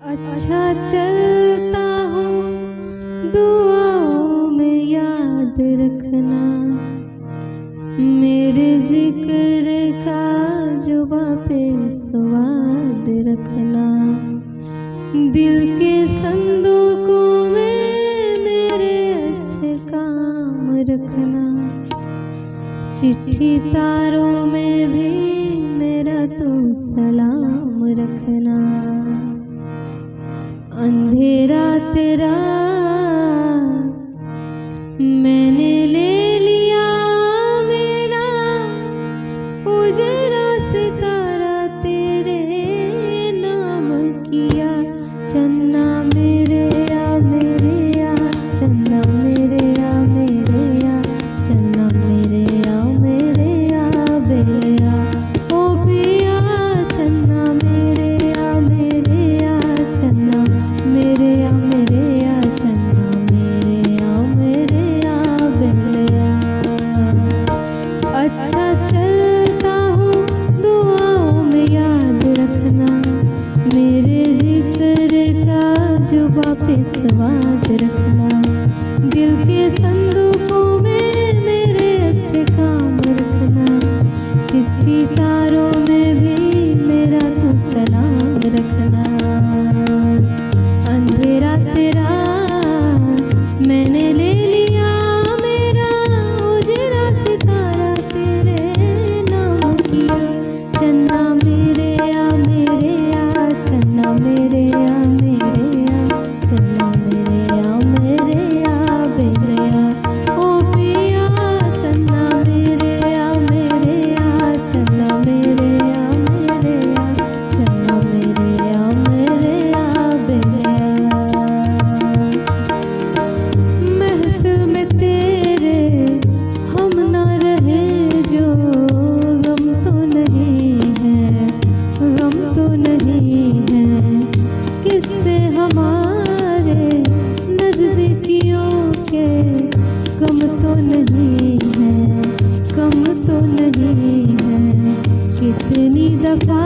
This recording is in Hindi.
अच्छा चलता हूँ दुआओं में याद रखना, मेरे जिक्र का जुबां पे स्वाद रखना। दिल के संदूकों में मेरे अच्छे काम रखना, चिट्ठी तारों में भी मेरा तू सलाम रखना। अंधेरा तेरा मैंने ले लिया मेरा, उजरा सितारा तेरे नाम किया। चन्ना मेरे या मेरे या, चन्ना मेरे या मेरे या, चन्ना मेरे या मेरे या बेलिया। ओ पिया चन्ना मेरे या मेरे या, चन्ना मेरे या मेरे या, चन्ना मेरे या मेरे या बेलिया। अच्छा चलता हूँ दुआओं में याद रखना, मेरे जिक्र का जुबां पे स्वाद रखना। दिल के संदूकों में मेरे अच्छे काम रखना, चिट्ठी तारों में भी मेरा तू सलाम रखना। अंधेरा तेरा मैंने ले लिया मेरा, उजरा सितारा तेरे नाम किया। चन्ना मेरे या मेरे या, चन्ना मेरे या मेरे या, चन्ना मेरे या मेरे या बेलिया। ओ पिया चन्ना मेरे या मेरे या, चन्ना मेरे या मेरे या, चन्ना मेरे या मेरे या बेलिया। महफिल में तेरे हम ना रहे जो, गम तो नहीं है, गम तो नहीं है। किससे हमारे नजदीकियों के कम तो नहीं है, कम तो नहीं है। कितनी दफा